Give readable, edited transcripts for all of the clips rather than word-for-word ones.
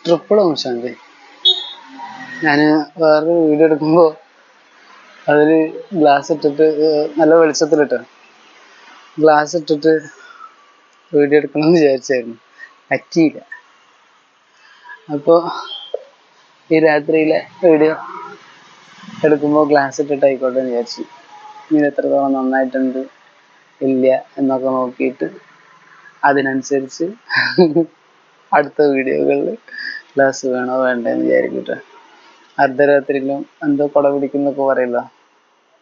ട്രിപ്പിളും ശാന്തി. ഞാൻ വേറൊരു വീഡിയോ എടുക്കുമ്പോൾ അതിൽ ഗ്ലാസ് ഇട്ടിട്ട് നല്ല വെളിച്ചത്തിലിട്ട് ഗ്ലാസ് ഇട്ടിട്ട് വീഡിയോ എടുക്കണമെന്ന് വിചാരിച്ചായിരുന്നു, പറ്റിയില്ല. അപ്പോൾ ഈ രാത്രിയിലെ വീഡിയോ എടുക്കുമ്പോൾ ഗ്ലാസ് ഇട്ടിട്ട് ആയിക്കോട്ടെ എന്ന് വിചാരിച്ചു. ഇനി എത്രത്തോളം നന്നായിട്ടുണ്ട് ഇല്ല എന്നൊക്കെ നോക്കിയിട്ട് അതിനനുസരിച്ച് അടുത്ത വീഡിയോകളിൽ ഗ്ലാസ് വേണോ വേണ്ടെന്ന് വിചാരിക്കട്ടെ. അർദ്ധരാത്രിയിലും എന്തോ കുട പിടിക്കുന്നൊക്കെ പറയില്ല,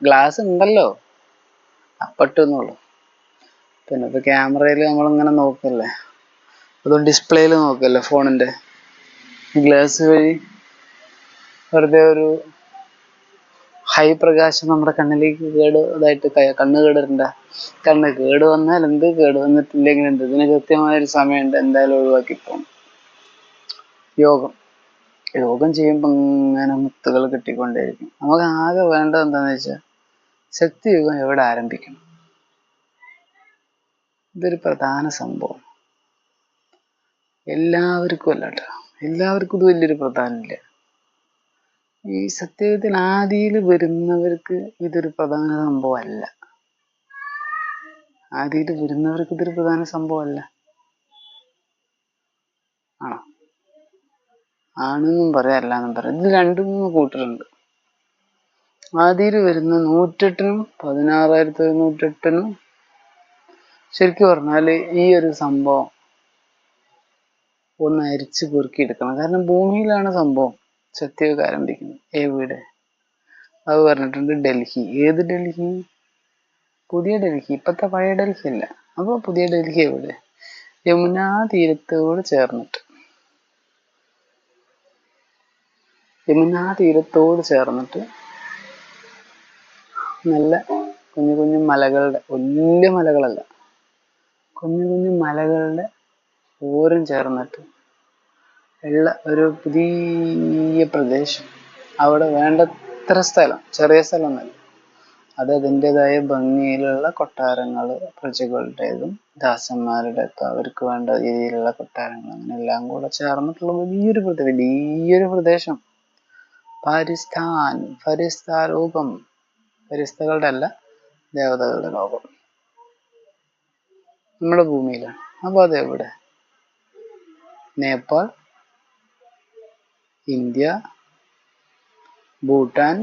ഗ്ലാസ് ഉണ്ടല്ലോ അപ്പട്ടെന്നുള്ളു. പിന്നെ ഇപ്പോൾ ക്യാമറയിൽ നമ്മളിങ്ങനെ നോക്കല്ലേ, അതും ഡിസ്പ്ലേയിൽ നോക്കല്ലേ ഫോണിൻ്റെ, ഗ്ലാസ് വഴി വെറുതെ ഒരു ഹൈ പ്രകാശം നമ്മുടെ കണ്ണിലേക്ക് ഇതായിട്ട് കണ്ണ് കേടരണ്ട. കണ്ണ് കേട് വന്നാൽ എന്ത്, കേട് വന്നിട്ടില്ലെങ്കിൽ എന്ത്, ഇതിന് കൃത്യമായൊരു സമയമുണ്ട്, എന്തായാലും ഒഴിവാക്കി പോകണം. യോഗം ചെയ്യുമ്പോൾ ഇങ്ങനെ മുത്തുകൾ കിട്ടിക്കൊണ്ടേയിരിക്കും. നമുക്ക് ആകെ വേണ്ടത് എന്താണെന്ന് വെച്ചാൽ ശക്തിയുഗം എവിടെ ആരംഭിക്കണം, ഇതൊരു പ്രധാന സംഭവം. എല്ലാവർക്കും അല്ല കേട്ടോ, എല്ലാവർക്കും ഇത് വലിയൊരു പ്രാധാന്യമില്ല. ഈ സത്യത്തിൽ ആദിയിൽ വരുന്നവർക്ക് ഇതൊരു പ്രധാന സംഭവമല്ല. ആദിയിൽ വരുന്നവർക്ക് ഇതൊരു പ്രധാന സംഭവമല്ല. ആണോ? ആണെന്നും പറയാം, അല്ലാന്നും പറയാം. ഇതിൽ 2-3 കൂട്ടരുണ്ട്. ആദിയിൽ വരുന്ന 108-നും 16,108-നും ശരിക്കും പറഞ്ഞാൽ ഈ ഒരു സംഭവം ഒന്ന് അരിച്ച് പെറുക്കിയെടുക്കണം. കാരണം ഭൂമിയിലാണ് സംഭവം സത്യയുഗം ആരംഭിക്കുന്നത്. എവിടെ? അത് പറഞ്ഞിട്ടുണ്ട് ഡൽഹി. ഏത് ഡൽഹി? പുതിയ ഡൽഹി, ഇപ്പോഴത്തെ പഴയ ഡൽഹി അല്ല. അപ്പോൾ പുതിയ ഡൽഹി എവിടെ? യമുനാ തീരത്തോട് ചേർന്നിട്ട്. യമുനാ തീരത്തോട് ചേർന്നിട്ട് നല്ല കുഞ്ഞു കുഞ്ഞു മലകളുടെ, വലിയ മലകളല്ല, കുഞ്ഞു കുഞ്ഞു മലകളുടെ ഓരം ചേർന്നിട്ട് ഉള്ള ഒരു പുതിയ പ്രദേശം. അവിടെ വേണ്ടത്ര സ്ഥലം, ചെറിയ സ്ഥലമൊന്നുമല്ല. അത് അതിൻ്റെതായ ഭംഗിയിലുള്ള കൊട്ടാരങ്ങൾ, പ്രജകളുടേതും ദാസന്മാരുടെ ഒക്കെ അവർക്ക് വേണ്ട രീതിയിലുള്ള കൊട്ടാരങ്ങൾ, അങ്ങനെ എല്ലാം കൂടെ ചേർന്നിട്ടുള്ള വലിയൊരു പ്രദേശം. ഫരിസ്താലോകം, ഫരിസ്തകളുടെ അല്ല, ദേവതകളുടെ ലോകം നമ്മുടെ ഭൂമിയിലാണ്. അപ്പോൾ അതെവിടെ? നേപ്പാൾ, ഇന്ത്യ, ഭൂട്ടാൻ,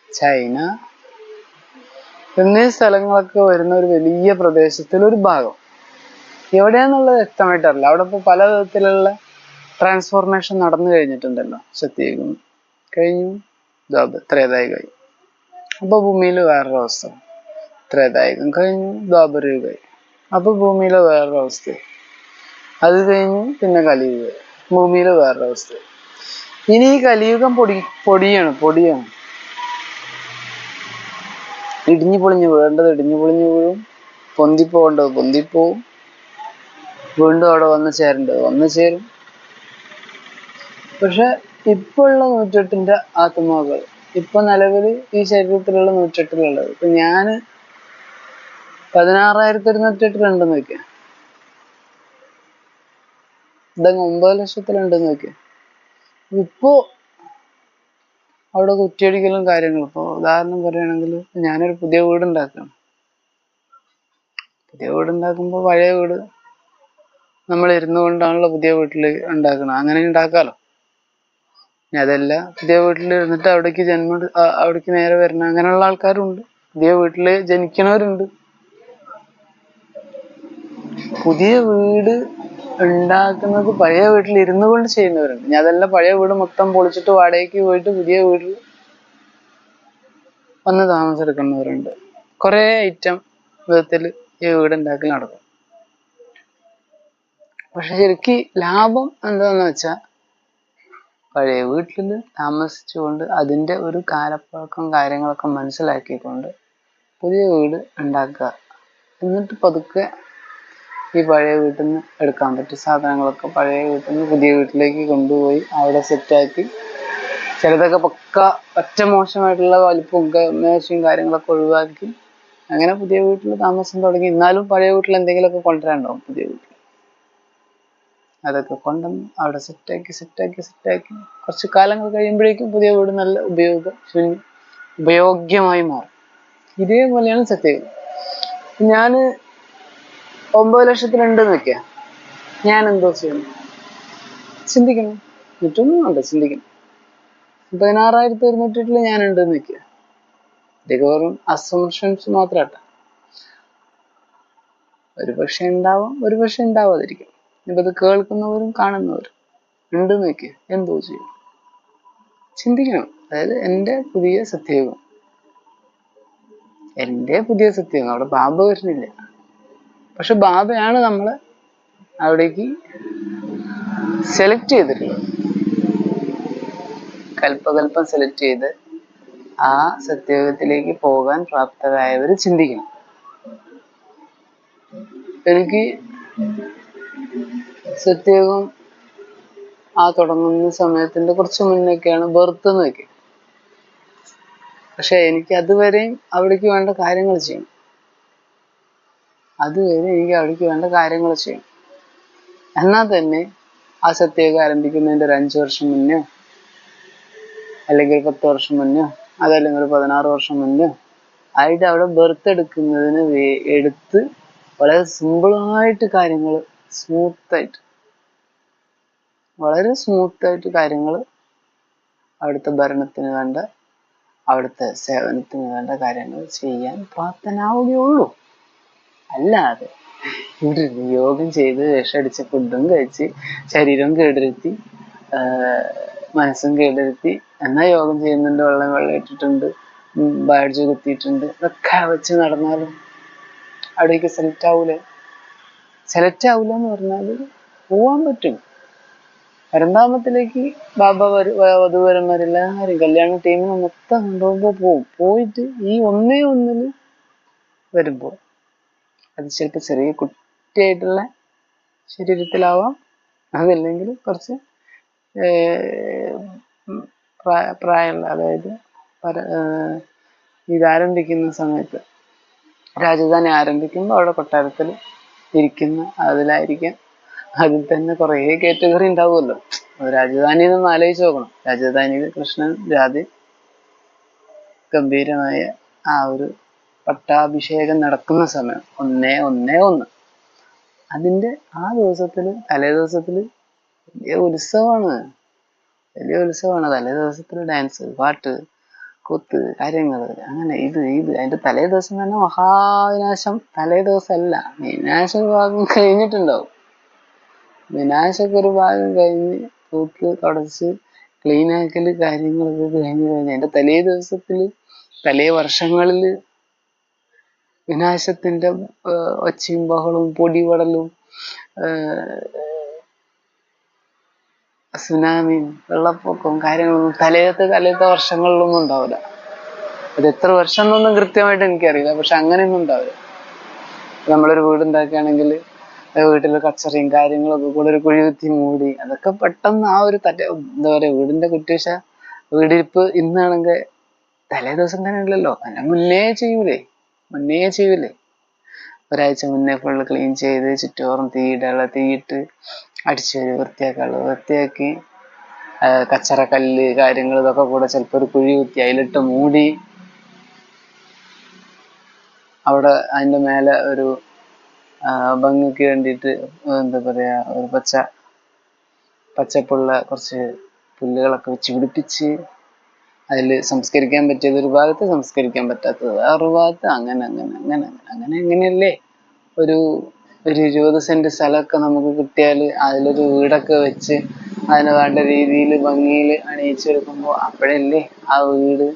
ചൈന എന്നീ സ്ഥലങ്ങളൊക്കെ വരുന്ന ഒരു വലിയ പ്രദേശത്തിലൊരു ഭാഗം. എവിടെയാന്നുള്ളത് വ്യക്തമായിട്ടറിയില്ല. അവിടെ ഇപ്പോൾ പല വിധത്തിലുള്ള ട്രാൻസ്ഫോർമേഷൻ നടന്നു കഴിഞ്ഞിട്ടുണ്ടല്ലോ. സത്യയുഗം കഴിഞ്ഞു, ത്രേതായുഗമായി. അപ്പോൾ ഭൂമിയിൽ വേറൊരു അവസ്ഥ. ത്രേതായുഗം കഴിഞ്ഞു, ദ്വാപരയുഗമായി. അപ്പോൾ ഭൂമിയിലെ വേറൊരു അവസ്ഥ. അത് കഴിഞ്ഞ് പിന്നെ കലിയുഗം, ഭൂമിയിലെ വേറൊരു അവസ്ഥ. ഇനി ഈ കലിയുഗം പൊടിയാണ്. ഇടിഞ്ഞു പൊളിഞ്ഞ് വീഴേണ്ടത് ഇടിഞ്ഞു പൊളിഞ്ഞ് വീഴും, പൊന്തിപ്പോകേണ്ടത് പൊന്തിപ്പോവും, വീണ്ടും അവിടെ വന്ന് ചേരേണ്ടത് വന്ന് ചേരും. പക്ഷെ ഇപ്പോൾ ഉള്ള 108-ന്റെ ആത്മാക്കൾ, ഇപ്പൊ നിലവിൽ ഈ ശരീരത്തിലുള്ള 108-ലുള്ളത്, ഇപ്പൊ ഞാൻ 16,108-ലുണ്ടെന്ന് വെക്കാം, ഇതങ്ങ് 9,00,000-ലുണ്ടെന്ന് വെക്കാം. ഇപ്പോ അവിടെ കുറ്റിയടിക്കലും കാര്യങ്ങളും. ഇപ്പോൾ ഉദാഹരണം പറയുകയാണെങ്കിൽ ഞാനൊരു പുതിയ വീടുണ്ടാക്കണം. പുതിയ വീടുണ്ടാക്കുമ്പോൾ പഴയ വീട് നമ്മൾ ഇരുന്നു കൊണ്ടാണല്ലോ പുതിയ വീട്ടിൽ ഉണ്ടാക്കണം. അങ്ങനെ ഉണ്ടാക്കാമല്ലോ. അതല്ല, പുതിയ വീട്ടിൽ ഇരുന്നിട്ട് അവിടേക്ക് നേരെ വരണം, അങ്ങനെയുള്ള ആൾക്കാരുണ്ട്. പുതിയ വീട്ടിൽ ജനിക്കണവരുണ്ട്. പുതിയ വീട് ഉണ്ടാക്കുന്നത് പഴയ വീട്ടിൽ ഇരുന്നു കൊണ്ട് ചെയ്യുന്നവരുണ്ട്. അതല്ല, പഴയ വീട് മൊത്തം പൊളിച്ചിട്ട് വാടകയ്ക്ക് പോയിട്ട് പുതിയ വീട്ടിൽ വന്ന് താമസമെടുക്കുന്നവരുണ്ട്. കുറേ ഐറ്റം വിധത്തിൽ ഈ വീടുണ്ടാക്കൽ നടക്കും. പക്ഷെ ശരിക്കും ലാഭം എന്താണെന്ന് വെച്ചാൽ പഴയ വീട്ടിൽ താമസിച്ചുകൊണ്ട് അതിൻ്റെ ഒരു കാലപ്പഴക്കം കാര്യങ്ങളൊക്കെ മനസ്സിലാക്കിക്കൊണ്ട് പുതിയ വീട് ഉണ്ടാക്കുക. എന്നിട്ട് പതുക്കെ ഈ പഴയ വീട്ടിൽ നിന്ന് എടുക്കാൻ പറ്റിയ സാധനങ്ങളൊക്കെ പഴയ വീട്ടിൽ നിന്ന് പുതിയ വീട്ടിലേക്ക് കൊണ്ടുപോയി അവിടെ സെറ്റാക്കി, ചിലതൊക്കെ പറ്റ മോശമായിട്ടുള്ള വലിപ്പവും മേശയും കാര്യങ്ങളൊക്കെ ഒഴിവാക്കി അങ്ങനെ പുതിയ വീട്ടിൽ താമസം തുടങ്ങി. എന്നാലും പഴയ വീട്ടിൽ എന്തെങ്കിലുമൊക്കെ കൊണ്ടുവരാനുണ്ടാവും പുതിയ വീട്ടിൽ. അതൊക്കെ കൊണ്ടുവന്ന് അവിടെ സെറ്റാക്കി കുറച്ച് കാലങ്ങൾ കഴിയുമ്പോഴേക്കും പുതിയ വീട് നല്ല ഉപയോഗ്യമായി മാറും. ഇതേപോലെയാണ് സത്യയുഗം. ഞാൻ 9 ലക്ഷത്തിലുണ്ടെന്ന് വെക്കുക, ഞാൻ എന്തോ ചെയ്യണം? ചിന്തിക്കണം. മറ്റൊന്നും വേണ്ട, ചിന്തിക്കണം. 16,108 ഞാൻ ഉണ്ടെന്ന് വെക്കുക. ഇതൊക്കെ വെറും അസംഷൻസ് മാത്രമാട്ട. ഒരു പക്ഷെ ഉണ്ടാവാം, ഒരു പക്ഷെ ഉണ്ടാവാതിരിക്കും. ഇപ്പൊ ഇത് കേൾക്കുന്നവരും കാണുന്നവരും ഉണ്ടെന്ന് വെക്കുക, എന്തോ ചെയ്യും? ചിന്തിക്കണം. അതായത് എൻ്റെ പുതിയ സത്യയുഗം, അവിടെ ബാബ വരുന്നില്ല. പക്ഷെ ബാബയാണ് നമ്മളെ അവിടേക്ക് സെലക്ട് ചെയ്തിട്ടുള്ളത്. കൽപ്പകൽപ്പം സെലക്ട് ചെയ്ത് ആ സത്യയുഗത്തിലേക്ക് പോകാൻ പ്രാപ്തരായവർ ചിന്തിക്കണം. എനിക്ക് സത്യയുഗം തുടങ്ങുന്ന സമയത്തിന്റെ കുറച്ച് മുന്നൊക്കെയാണ് ബർത്ത് എന്ന് വെക്കുക. പക്ഷെ എനിക്ക് അതുവരെയും അവിടേക്ക് വേണ്ട കാര്യങ്ങൾ ചെയ്യണം. എന്നാൽ തന്നെ ആ സത്യയുഗം ആരംഭിക്കുന്നതിന്റെ ഒരു 5 വർഷം മുന്നോ, അല്ലെങ്കിൽ 10 വർഷം മുന്നോ, അതല്ലെങ്കിൽ ഒരു 16 വർഷം മുന്നോ ആയിട്ട് അവിടെ ബർത്ത് എടുക്കുന്നതിന് എടുത്ത് വളരെ സിമ്പിളായിട്ട് കാര്യങ്ങൾ വളരെ സ്മൂത്തായിട്ട് കാര്യങ്ങൾ അവിടുത്തെ ഭരണത്തിന് വേണ്ട, അവിടുത്തെ സേവനത്തിന് വേണ്ട കാര്യങ്ങൾ ചെയ്യാൻ പ്രാപ്തനാവുകയുള്ളൂ. അല്ലാതെ ഇവിടെ യോഗം ചെയ്ത് വിഷടിച്ച് ഫുഡും കഴിച്ച് ശരീരം കേടുവരുത്തി മനസ്സും കേടുവരുത്തി, എന്നാൽ യോഗം ചെയ്യുന്നുണ്ട്, വെള്ളം ഇട്ടിട്ടുണ്ട്, ബാഡ്ജ് കുത്തിയിട്ടുണ്ട്, ഇതൊക്കെ വെച്ച് നടന്നാലും അവിടേക്ക് സെലക്ട് ആവൂല എന്ന് പറഞ്ഞാൽ പോവാൻ പറ്റും. പരന്താമത്തിലേക്ക് ബാബ വധുവരന്മാരെല്ലാവരും കല്യാണ ടീമിനെ മൊത്തം കൊണ്ടുപോകുമ്പോൾ പോയിട്ട് ഈ ഒന്നില് വരുമ്പോൾ അത് ചിലപ്പോൾ ചെറിയ കുട്ടിയായിട്ടുള്ള ശരീരത്തിലാവാം, അതല്ലെങ്കിൽ കുറച്ച് പ്രായമുള്ള, അതായത് ഇതാരംഭിക്കുന്ന സമയത്ത് രാജധാനി ആരംഭിക്കുമ്പോൾ അവിടെ കൊട്ടാരത്തിൽ ഇരിക്കുന്ന അതിലായിരിക്കാം. അതിൽ തന്നെ കുറേ കാറ്റഗറി ഉണ്ടാവുമല്ലോ. രാജധാനിയിൽ നിന്ന് ആലോചിച്ച് നോക്കണം. രാജധാനിയിൽ കൃഷ്ണൻ രാധ ഗംഭീരമായ ആ ഒരു പട്ടാഭിഷേകം നടക്കുന്ന സമയം 1-1-1 അതിന്റെ ആ ദിവസത്തില്, തലേ ദിവസത്തില് വലിയ ഉത്സവമാണ്. തലേ ദിവസത്തില് ഡാൻസ്, പാട്ട്, കൂത്ത്, കാര്യങ്ങള്, അങ്ങനെ ഇത് അതിന്റെ തലേ ദിവസം തന്നെ മഹാവിനാശം. തലേ ദിവസമല്ല, വിനാശ ഭാഗം കഴിഞ്ഞിട്ടുണ്ടാവും. വിനാശമൊക്കെ ഒരു ഭാഗം കഴിഞ്ഞ് തൂത്ത് തുടച്ച് ക്ലീൻ ആക്കല് കാര്യങ്ങളൊക്കെ കഴിഞ്ഞ് അതിന്റെ തലേ ദിവസത്തില്, തലേ വർഷങ്ങളില് വിനാശത്തിന്റെ ഒച്ചയും ബഹളവും പൊടിപടലും സുനാമിയും വെള്ളപ്പൊക്കവും കാര്യങ്ങളൊന്നും തലേത്തെ വർഷങ്ങളിലൊന്നും ഉണ്ടാവില്ല. അത് എത്ര വർഷം എന്നൊന്നും കൃത്യമായിട്ട് എനിക്കറിയില്ല, പക്ഷെ അങ്ങനെയൊന്നും ഉണ്ടാവില്ല. നമ്മളൊരു വീടുണ്ടാക്കുകയാണെങ്കിൽ വീട്ടിലെ കച്ചറയും കാര്യങ്ങളൊക്കെ കൂടെ ഒരു കുഴി കുത്തി മൂടി, അതൊക്കെ പെട്ടെന്ന് ആ ഒരു എന്താ പറയാ, വീടിന്റെ വീടിരിപ്പ് ഇന്നാണെങ്കിൽ തലേ ദിവസം തന്നെ ഉണ്ടല്ലോ, അതിനെ മുന്നേ ചെയ്യൂലേ. ഒരാഴ്ച മുന്നേ ഫുള്ള് ക്ലീൻ ചെയ്ത് ചുറ്റോറും തീയിട്ട് അടിച്ചു വൃത്തിയാക്കി കച്ചറ കല്ല് കാര്യങ്ങൾ ഇതൊക്കെ കൂടെ ചിലപ്പോൾ ഒരു കുഴി കുത്തി അതിലിട്ട് മൂടി, അവിടെ അതിന്റെ മേലെ ഒരു ഭംഗിക്ക് വേണ്ടിയിട്ട് എന്താ പറയാ, ഒരു പച്ചപ്പുള്ള കുറച്ച് പുല്ലുകളൊക്കെ വെച്ച് പിടിപ്പിച്ച് അതിൽ സംസ്കരിക്കാൻ പറ്റിയത് ഒരു ഭാഗത്ത്, സംസ്കരിക്കാൻ പറ്റാത്തത് വേറൊരു ഭാഗത്ത്, അങ്ങനെയല്ലേ. ഒരു 20 സെന്റ് സ്ഥലമൊക്കെ നമുക്ക് കിട്ടിയാൽ അതിലൊരു വീടൊക്കെ വെച്ച് അതിന് വേണ്ട രീതിയിൽ ഭംഗിയിൽ അണിയിച്ചെടുക്കുമ്പോൾ അപ്പോഴല്ലേ ആ വീട്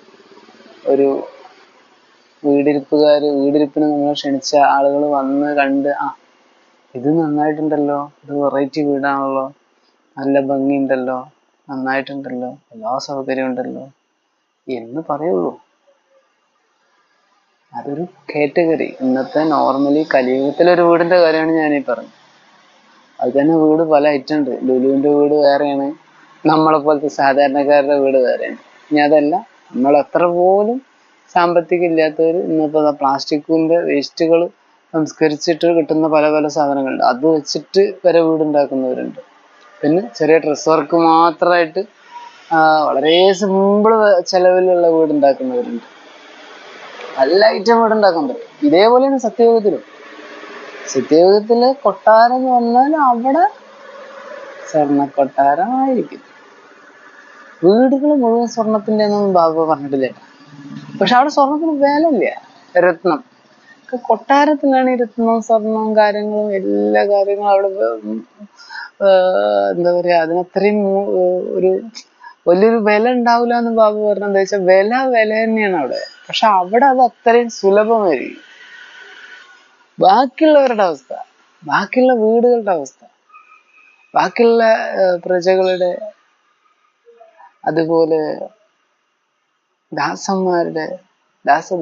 ഒരു വീടിരിപ്പിന് നമ്മളെ ക്ഷണിച്ച ആളുകൾ വന്ന് കണ്ട്, ഇത് നന്നായിട്ടുണ്ടല്ലോ, ഇത് വെറൈറ്റി വീടാണല്ലോ, നല്ല ഭംഗിയുണ്ടല്ലോ, നന്നായിട്ടുണ്ടല്ലോ, എല്ലാ സൗകര്യം ഉണ്ടല്ലോ എന്ന് പറയുള്ളൂ. അതൊരു കാറ്റഗറി. ഇന്നത്തെ നോർമലി കലിയുഗത്തിലൊരു വീടിന്റെ കാര്യമാണ് ഞാനീ പറഞ്ഞത്. അത് തന്നെ വീട് പല ഐറ്റം ഉണ്ട്. ലുലുവിന്റെ വീട് വേറെയാണ്, നമ്മളെ പോലത്തെ സാധാരണക്കാരുടെ വീട് വേറെയാണ്. ഇനി അതല്ല, നമ്മൾ എത്ര പോലും സാമ്പത്തികം ഇല്ലാത്തവർ ഇന്നിപ്പോ പ്ലാസ്റ്റിക്കിന്റെ വേസ്റ്റുകൾ സംസ്കരിച്ചിട്ട് കിട്ടുന്ന പല സാധനങ്ങളുണ്ട്, അത് വെച്ചിട്ട് വരെ വീടുണ്ടാക്കുന്നവരുണ്ട്. പിന്നെ ചെറിയ ഡ്രസ് വർക്ക് മാത്രമായിട്ട് വളരെ സിമ്പിൾ ചെലവിലുള്ള വീട് ഉണ്ടാക്കുന്നവരുണ്ട്. നല്ല ഐറ്റം വീട് ഉണ്ടാക്കാൻ പറ്റും. ഇതേപോലെയാണ് സത്യയുഗത്തിലും. സത്യയുഗത്തില് കൊട്ടാരം എന്ന് പറഞ്ഞാൽ അവിടെ സ്വർണ്ണ കൊട്ടാരമായിരിക്കും. വീടുകൾ മുഴുവൻ സ്വർണത്തിന്റെ ഒന്നും ബാബു പറഞ്ഞിട്ടില്ല. പക്ഷെ അവിടെ സ്വർണത്തിന് വില ഇല്ല. രത്നം കൊട്ടാരത്തിലാണ് ഈ രത്നവും സ്വർണവും കാര്യങ്ങളും എല്ലാ കാര്യങ്ങളും അവിടെ എന്താ പറയാ, അതിനത്രയും ഒരു വലിയൊരു വില ഉണ്ടാവില്ല എന്ന് ബാബു പറഞ്ഞത് എന്താ വെച്ചാൽ വില തന്നെയാണ് അവിടെ. പക്ഷെ അവിടെ അത് അത്രയും സുലഭമായിരിക്കും. ബാക്കിയുള്ളവരുടെ അവസ്ഥ, ബാക്കിയുള്ള വീടുകളുടെ അവസ്ഥ, ബാക്കിയുള്ള പ്രജകളുടെ, അതുപോലെ ദാസന്മാരുടെ,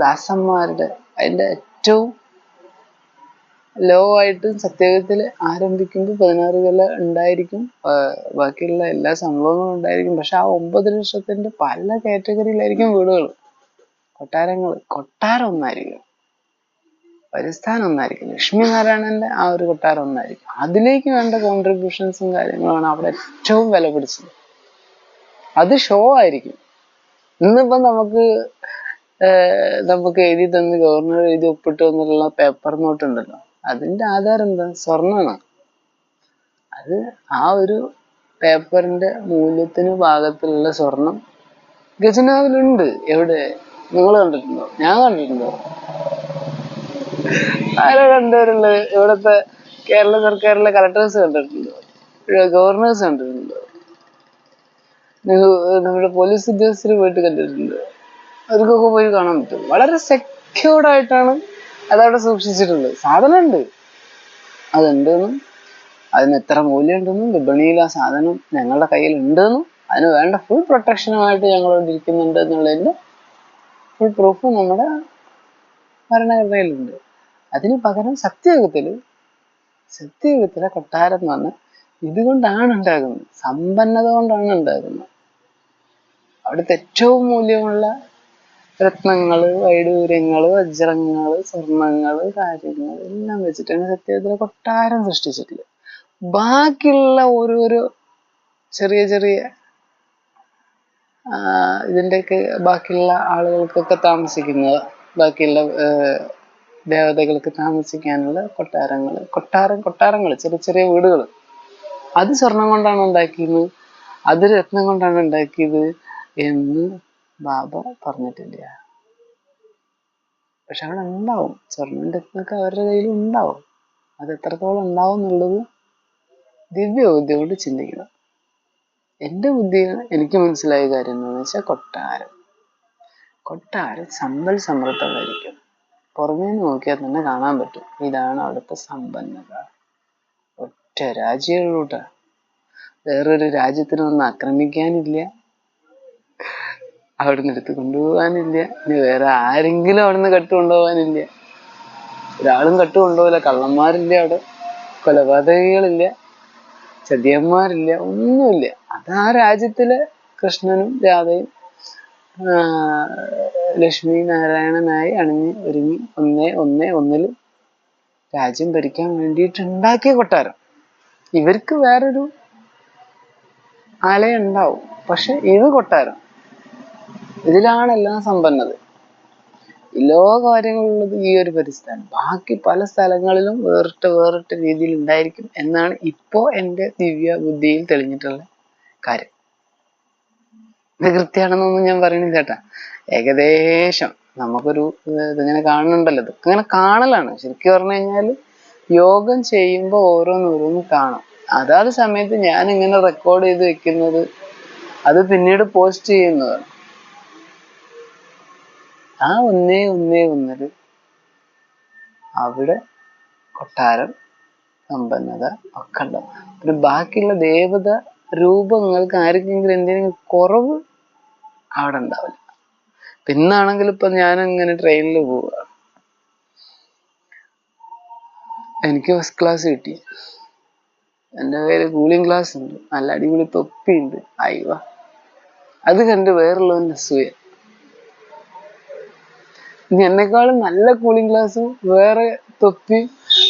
ദാസന്മാരുടെ അതിന്റെ ഏറ്റവും ലോ ആയിട്ട് സത്യയുഗത്തിൽ ആരംഭിക്കുമ്പോൾ 16 കൊല ഉണ്ടായിരിക്കും. ബാക്കിയുള്ള എല്ലാ സംഭവങ്ങളും ഉണ്ടായിരിക്കും. പക്ഷെ ആ 9 ലക്ഷത്തിന്റെ പല കാറ്റഗറിയിലായിരിക്കും വീടുകൾ, കൊട്ടാരം ഒന്നായിരിക്കും, പരിസ്ഥാനം ഒന്നായിരിക്കും. ലക്ഷ്മി നാരായണന്റെ ആ ഒരു കൊട്ടാരം ഒന്നായിരിക്കും. അതിലേക്ക് വേണ്ട കോൺട്രിബ്യൂഷൻസും കാര്യങ്ങളാണ് അവിടെ ഏറ്റവും വില പിടിച്ചത്. അത് ഷോ ആയിരിക്കും. ഇന്നിപ്പം നമുക്ക് എഴുതി തന്ന് ഗവർണർ എഴുതി ഒപ്പിട്ട് എന്നുള്ള പേപ്പർ നോട്ട് ഉണ്ടല്ലോ, അതിന്റെ ആധാരം എന്താ? സ്വർണ്ണമാണ്. അത് ആ ഒരു പേപ്പറിന്റെ മൂല്യത്തിന് പാകത്തിലുള്ള സ്വർണം ഖജനാവിലുണ്ട്. എവിടെ? നിങ്ങൾ കണ്ടിട്ടുണ്ടോ? ഞാൻ കണ്ടിട്ടുണ്ടോ? ആരാ കണ്ടവരുള്ളത്? ഇവിടുത്തെ കേരള സർക്കാരിലെ കളക്ടേഴ്സ് കണ്ടിട്ടുണ്ടോ? ഗവർണേഴ്സ് കണ്ടിട്ടുണ്ടോ? നമ്മുടെ പോലീസ് ഉദ്യോഗസ്ഥർ പോയിട്ട് കണ്ടിട്ടുണ്ടോ? അവർക്കൊക്കെ പോയി കാണാൻ പറ്റും. വളരെ സെക്യൂർഡ് ആയിട്ടാണ് അതവിടെ സൂക്ഷിച്ചിട്ടുള്ളത്. സാധനം ഉണ്ട്, അതുണ്ടെന്നും അതിന് എത്ര മൂല്യം ഉണ്ടെന്നും വിപണിയിൽ ആ സാധനം ഞങ്ങളുടെ കയ്യിൽ ഉണ്ടെന്നും അതിന് വേണ്ട ഫുൾ പ്രൊട്ടക്ഷനുമായിട്ട് ഞങ്ങളോട് ഇരിക്കുന്നുണ്ട് എന്നുള്ളതിന്റെ ഫുൾ പ്രൂഫ് നമ്മുടെ ഭരണഘടനയിലുണ്ട്. അതിന് പകരം സത്യയുഗത്തിലെ കൊട്ടാരം എന്ന് പറഞ്ഞാൽ ഇതുകൊണ്ടാണ് ഉണ്ടാകുന്നത്, സമ്പന്നത കൊണ്ടാണ് ഉണ്ടാകുന്നത്. അവിടുത്തെ ഏറ്റവും മൂല്യമുള്ള രത്നങ്ങള്, വൈഡൂര്യങ്ങള്, വജ്രങ്ങള്, സ്വർണങ്ങള്, കാര്യങ്ങള് എല്ലാം വെച്ചിട്ടാണ് സത്യത്തിലെ കൊട്ടാരം സൃഷ്ടിച്ചിട്ടുള്ളത്. ബാക്കിയുള്ള ഓരോരോ ചെറിയ ചെറിയ ഇതിൻ്റെയൊക്കെ ബാക്കിയുള്ള ആളുകൾക്കൊക്കെ താമസിക്കുന്നത്, ബാക്കിയുള്ള ദേവതകൾക്ക് താമസിക്കാനുള്ള കൊട്ടാരങ്ങൾ, ചെറിയ ചെറിയ വീടുകൾ, അത് സ്വർണം കൊണ്ടാണ് ഉണ്ടാക്കിയത്, അത് രത്നം കൊണ്ടാണ് ഉണ്ടാക്കിയത് എന്ന് ബാബ പറഞ്ഞിട്ടില്ല. പക്ഷെ അവിടെ ഉണ്ടാവും, സ്വർണ്ണം രത്നമൊക്കെ അവരുടെ കയ്യിൽ ഉണ്ടാവും. അത് എത്രത്തോളം ഉണ്ടാവും എന്നുള്ളത് ദിവ്യ ബുദ്ധി കൊണ്ട് ചിന്തിക്കണം. എൻ്റെ ബുദ്ധിയിൽ എനിക്ക് മനസ്സിലായ കാര്യം എന്താണെന്ന് വെച്ചാൽ കൊട്ടാരം സമ്പൽ സമൃദ്ധമായിരിക്കും. പുറമേ നോക്കിയാൽ തന്നെ കാണാൻ പറ്റും ഇതാണ് അവിടുത്തെ സമ്പന്നത. ഒറ്റ രാജ്യമുള്ളൂട്ട, വേറൊരു രാജ്യത്തിനൊന്നും ആക്രമിക്കാനില്ല, അവിടുന്ന് എടുത്ത് കൊണ്ടുപോകാനില്ല, ഇനി വേറെ ആരെങ്കിലും അവിടുന്ന് കട്ടുകൊണ്ടുപോകാനില്ല, ഒരാളും കട്ടുകൊണ്ടുപോകില്ല, കള്ളന്മാരില്ല, അവിടെ കൊലപാതകികളില്ല, ചതിയന്മാരില്ല, ഒന്നുമില്ല. അത് ആ രാജ്യത്തിലെ കൃഷ്ണനും രാധയും ലക്ഷ്മി നാരായണനായി അണിഞ്ഞ് ഒരുങ്ങി ഒന്നില് രാജ്യം ഭരിക്കാൻ വേണ്ടിയിട്ട് ഉണ്ടാക്കിയ കൊട്ടാരം. ഇവർക്ക് വേറൊരു ആലയം ഉണ്ടാവും, പക്ഷെ ഇത് കൊട്ടാരം, ഇതിലാണ് എല്ലാം സമ്പന്നത്. എല്ലാ കാര്യങ്ങളുള്ളത് ഈ ഒരു പരിസ്ഥാനം. ബാക്കി പല സ്ഥലങ്ങളിലും വേറിട്ട രീതിയിൽ ഉണ്ടായിരിക്കും എന്നാണ് ഇപ്പോ എൻ്റെ ദിവ്യ ബുദ്ധിയിൽ തെളിഞ്ഞിട്ടുള്ള കാര്യം. ഇത് കൃത്യമാണെന്നൊന്നും ഞാൻ പറയുന്നില്ല ചേട്ടാ, ഏകദേശം നമുക്കൊരു ഇതിങ്ങനെ കാണുന്നുണ്ടല്ലോ, ഇതൊക്കെ ഇങ്ങനെ കാണലാണ്. ശരിക്കും പറഞ്ഞു കഴിഞ്ഞാൽ യോഗം ചെയ്യുമ്പോൾ ഓരോന്നോരോന്ന് കാണും. അതാത് സമയത്ത് ഞാൻ ഇങ്ങനെ റെക്കോർഡ് ചെയ്ത് വെക്കുന്നത്, അത് പിന്നീട് പോസ്റ്റ് ചെയ്യുന്നതാണ്. ആ ഒന്നില് അവിടെ കൊട്ടാരം, സമ്പന്നത ഒക്കെ ഉണ്ടാവും. പിന്നെ ബാക്കിയുള്ള ദേവത രൂപങ്ങൾക്ക് ആർക്കെങ്കിലും എന്തെങ്കിലും കുറവ് അവിടെ ഉണ്ടാവില്ല. പിന്നാണെങ്കിൽ ഇപ്പൊ ഞാനിങ്ങനെ ട്രെയിനിൽ പോവുക, എനിക്ക് ഫസ്റ്റ് ക്ലാസ് കിട്ടി, എൻ്റെ കയ്യിൽ കൂളിംഗ് ഗ്ലാസ് ഉണ്ട്, നല്ല അടിപൊളി തൊപ്പിയുണ്ട്, അയ്യ അത് കണ്ട് വേറുള്ളവൻ്റെ അസൂയ. ഇനി എന്നെക്കാളും നല്ല കൂളിംഗ് ഗ്ലാസും വേറെ തൊപ്പി,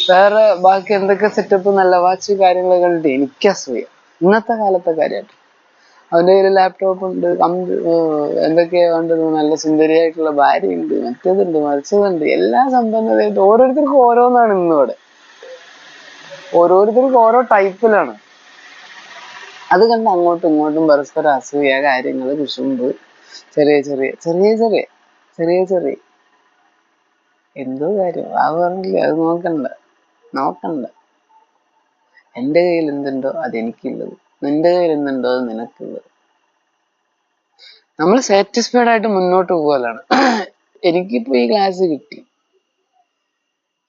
വേറെ ബാക്കി എന്തൊക്കെ സെറ്റപ്പ്, നല്ല വാച്ച് കാര്യങ്ങളൊക്കെ കണ്ടിട്ട് എനിക്ക് അസൂയ. ഇന്നത്തെ കാലത്തെ കാര്യമായിട്ട്. അവന്റെ കയ്യിൽ ലാപ്ടോപ്പ് ഉണ്ട്, എന്തൊക്കെയാ വേണ്ടത്, നല്ല സുന്ദരിയായിട്ടുള്ള ഭാര്യയുണ്ട്, മറ്റേതുണ്ട് മറിച്ചതുണ്ട്, എല്ലാ സമ്പന്നതയായിട്ട് ഓരോരുത്തർക്കും ഓരോന്നാണ് ഇന്നിവിടെ. ഓരോരുത്തർക്കും ഓരോ ടൈപ്പിലാണ്. അത് കണ്ട് അങ്ങോട്ടും ഇങ്ങോട്ടും പരസ്പരം അസൂയ, കാര്യങ്ങൾ, കുശുമ്പ്, ചെറിയ ചെറിയ ചെറിയ ചെറിയ ചെറിയ ചെറിയ എന്തോ കാര്യം ആ പറഞ്ഞില്ലേ, അത് നോക്കണ്ട. എന്റെ കയ്യിൽ എന്തുണ്ടോ അതെനിക്കുള്ളത്, നിന്റെ കയ്യിൽ എന്തുണ്ടോ അത് നിനക്കുള്ളത്. നമ്മൾ സാറ്റിസ്ഫൈഡ് ആയിട്ട് മുന്നോട്ട് പോകലാണ്. എനിക്കിപ്പോ ഈ ഗ്ലാസ് കിട്ടി,